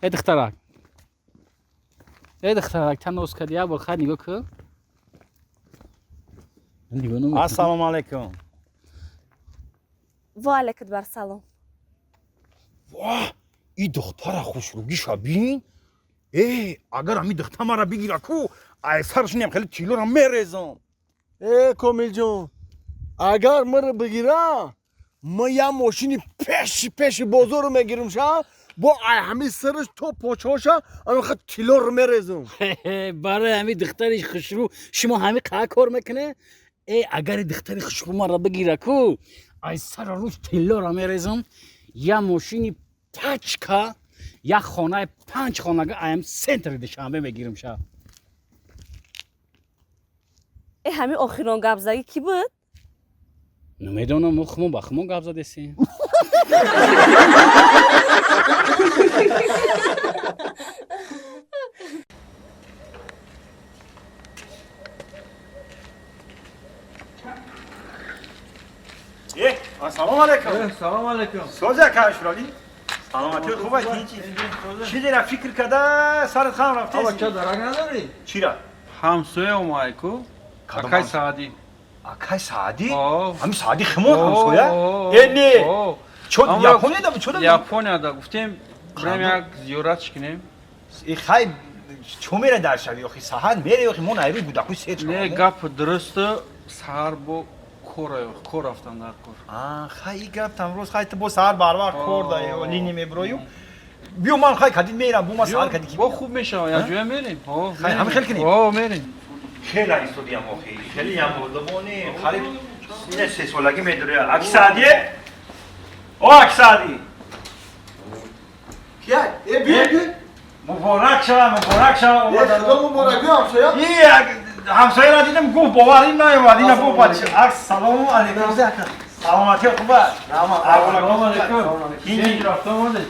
دخترک دخترک تنوس کردی یا بخیر نگاه کن السلام علیکم. و علیکم بر سلام. واه این دختر خوشروگیشو بین. اگر همی دختر مرا بگیره کو ای سرش نیم خیلی تیلو را میریزم. کامیل جون اگر مرا بگیره ما یه ماشینی پیش بازار رو میگیرم شا با همین سرش تو پاچاشا اما خد تیلو رو میریزم. برای همین دخترش خوشرو شما همین قه کار میکنه اگر دختر خوشرو ما را بگیره کو ای سر روش تیلا را میریزم یا ماشینی پچکا یا خانه 5 خانه ایم سنتر دشنبه میگیرم شا همین آخران گپ زدی کی بود؟ نمیدونم مخمو بخمو گپ زده سی السلام علیکم. سلام علیکم. سوزه کاشرالی. سلامتی خوبه چی دیره فکر کرده سرت خام رفتی؟ آبا چه درک نداری؟ چی را؟ همسایه اومایکو اکای سعدی اکای سعدی؟ آه. همین سعدی خمون همسایه؟ اینی چون یاپونیا دا چون یاپونیا دا گفتیم بریم یک زیارت کنیم ای خای چون میره در شبی آخی سحر میره آخی من ایروی بوده خوی سیت نه گپ درسته سهر با کور رفتم در کور خای گپ امروز خای تو با سحر بار کور دا لینی میبرویو بیو من خای کدید میرم بو ما سحر کدی با خوب میشه یا جویا میریم خای همه خیلی کنیم میریم خیلی ایستودی هم آخی خیلی هم بودمونی خالی اینه 3 سالگی میداره اکی سعدیه اکی کیا؟ بیا مبارک شما خدا مبارک همسایه. همسایه را دیدم گفت باوری نیومد اینا گفت بچه سلام علیکم سلامتی خوبه سلام علیکم این رفتم اومده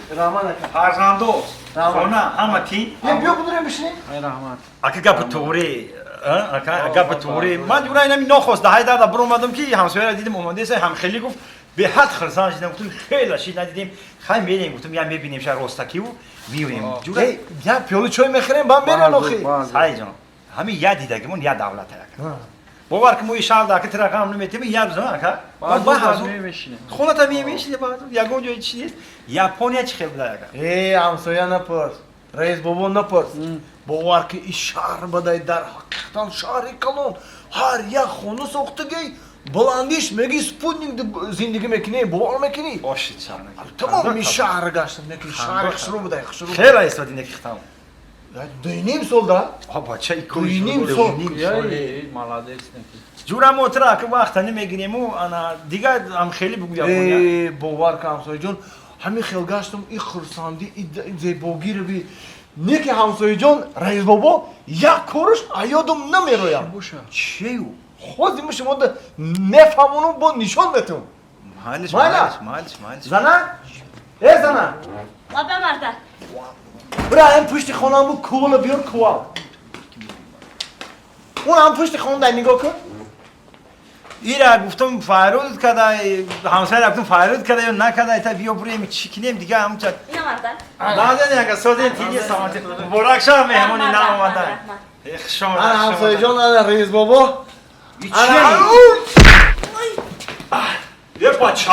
فرزندو خونه همه تی بیا بدونیم بشینیم. ای رحمت اگه گپ توری گپ توری من دیگه اینم نخواست ده در برو اومدم که همسایه را دیدم اومده سه هم خیلی گفت به حد خرسان دیدم گفتم خیلی شید ندیدیم خیلی میریم گفتم یا میبینیم شهر رستکی و میوریم جوری یا پیاله چای میخریم با میرن آخی. های جان همین یاد دیدگمون یاد دولت را باور که موی شهر داخل ترقام نمیتیم یاد زمان که با هزو میشینه خونه تا میشینه بعد یگون جای چیز یاپونیا چه خبره همسایه نپرس رئیس بابا نپرس باور که این شهر بدای در حقیقتا شهری کلون هر یک خونه ساختگی بلندیش میگی سپوتنیک زندگی میکنی باور میکنی باشید شهر تمام این شهر گشتم نکی شهر خسرو بدای خسرو خیلی استادی نکختم دوینیم سال دا بچه ای دوینیم سال مالادیس جورم اوترا که وقت نمیگیریم و انا دیگه هم خیلی بگو یاپونیا باور که همسایه جان همین خیلی گشتم این خرساندی این زیباگی رو بی نیکی همسایه جان رئیس بابا یک کارش ایادم نمیرویم چیو خودی میشه ما نفهمونم با نشان بتون مالش زنه؟ ای زنه بابا مرده. برای هم پشت خانه همون کوال بیار کوال اون هم پشت خانه در نگاه کن ایرا گفتم فایرود کده همسایه رفتم فایرود کده یا نکده تا بیا بریم چی کنیم دیگه هم چت اینا مرده. بعد نه اگه سوده تیجی سامت مبارک شما مهمونی نام اومدن شما انا همسایه جان انا رئیس بابا یه بچه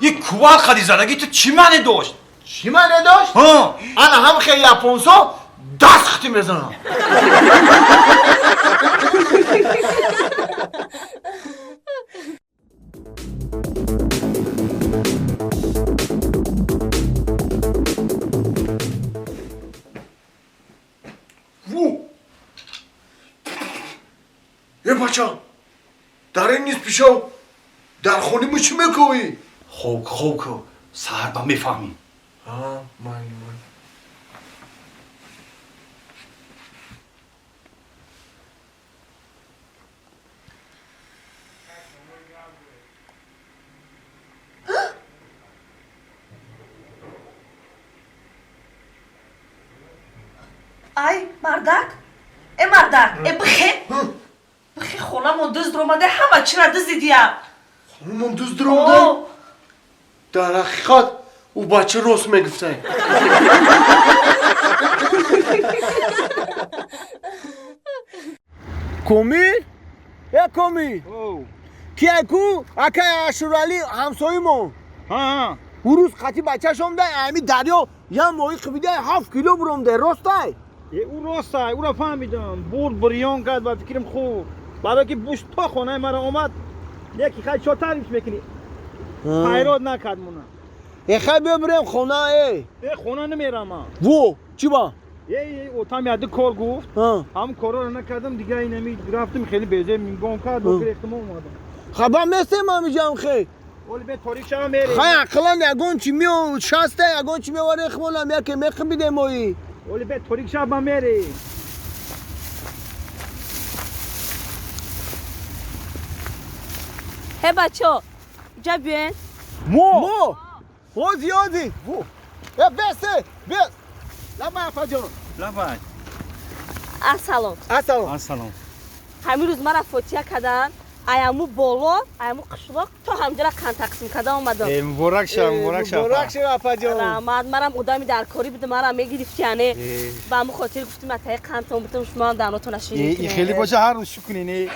یه کوال خدی زدگی تو چی معنی داشت؟ چی معنی داشت؟ انا هم خیلی یاپونسا دست خطی میزنم ای بچه در این نیست پیشو در خونی مو چی میکوی؟ خوب که سهر با میفهمی من ای مردک ای مردک ای بخی خونمون دزد رو اومده همه چی را دزدیدیم خونمون دوست درونده در حقیقت او بچه راست میگفته. کومی؟ یا کومی؟ کی اکو؟ اکای اشورالی همسایه ما. ها او روز خطی بچه شم ده امی دریا یا موی خبیده 7 کیلو برم ده راسته؟ او راست است او را فهمیدم بریان کرد و فکرم خوب برای که بوش تا خانه مرا اومد یکی خیلی چه تعریف میکنی پیراد نکرد مونا خیلی ببرم خونه ای خونه نمیرم من وو چی با؟ او تا میاده کار گفت هم کارا رو نکردم دیگه اینمی رفتم خیلی بیزه میگم کرد و احتمال اومدم خبر میسته ما میجام خیلی ولی به تاریخ شما میری خیلی اقلا یگون چی میو شسته یگون چی میواره اخمالم یکی میخبیده مایی ولی به تاریخ شما میری هی بچه ها اینجا بیاین مو زیادی وو بسته بس لما افا جان لبای السلام سلام همین روز مرا فوتیا کردن ایامو بالا ایامو قشلاق تا همجا را کن تقسیم کردن اومدم مبارک شو افا جان رحمت مرم ادامی در کاری بوده مرا میگرفت یعنی با همون خاطر گفتیم اتای قندتون بودم شما داناتون نشینید این خیلی باشه هر روز شو کنی نه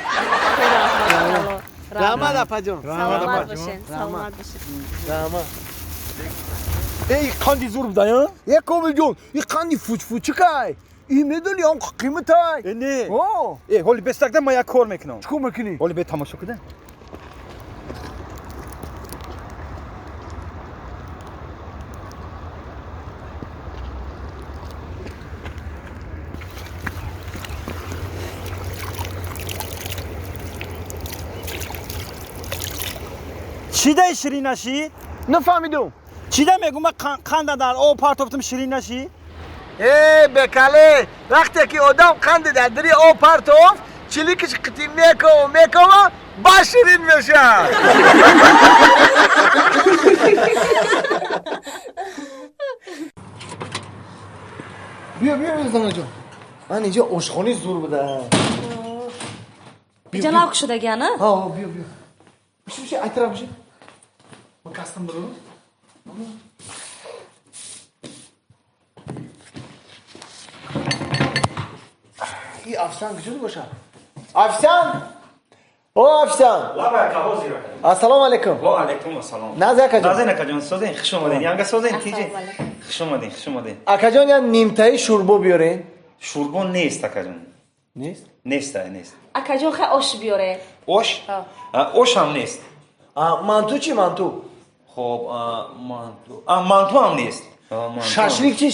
رحمت افا جان سلامت باشین سلامت باشین رحمت ای قندی زور بده یا یک کومی جون این قندی فوچ که این میدونی هم قیمت های نه اوه هولی بستکده ما یک کار میکنم چکو میکنی؟ هولی به تماشا کده چی ده شیرین نشی؟ نفهمیدم چی ده میگم من قند در آب پرتافتم شیرین نشی؟ بکاله وقتی که آدم قند در دری آب پرتاف چلیکش قطی میکو باشیرین میشه بیا زنه جان من اینجا آشخانی زور بوده اینجا لاک شده گه نه؟ بیا بشه ایترا بشه من کستم برو این افسان کجا باشه افسان افسان السلام علیکم و علیکم السلام نازه اکا جان نازه اکا جان سوزین خوش اومدین یانگا سوزین تیجی خوش اومدین اکا جان یا نیمتایی شوربو بیارین شوربون نیست اکا جان نیست اکا جون خیلی آش بیاره اوش هم نیست مانتو چی مانتو خب مانتو هم نیست شاشلیک چی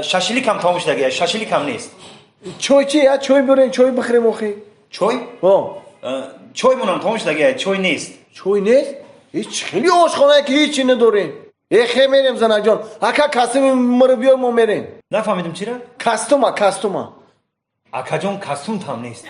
شاشلیک هم تموش دیگه شاشلیک هم نیست چوی چی یا چوی بیارین چوی بخوریم اوخی چوی چوی مونم تموش دیگه چوی نیست چوی نیست هیچ خیلی آشخانه که هیچی ندارین خیلی میریم زنه جان اکا کاستوم مرا بیار ما میریم نفهمیدم چی را کاستوما اکا جان کاستوم هم نیست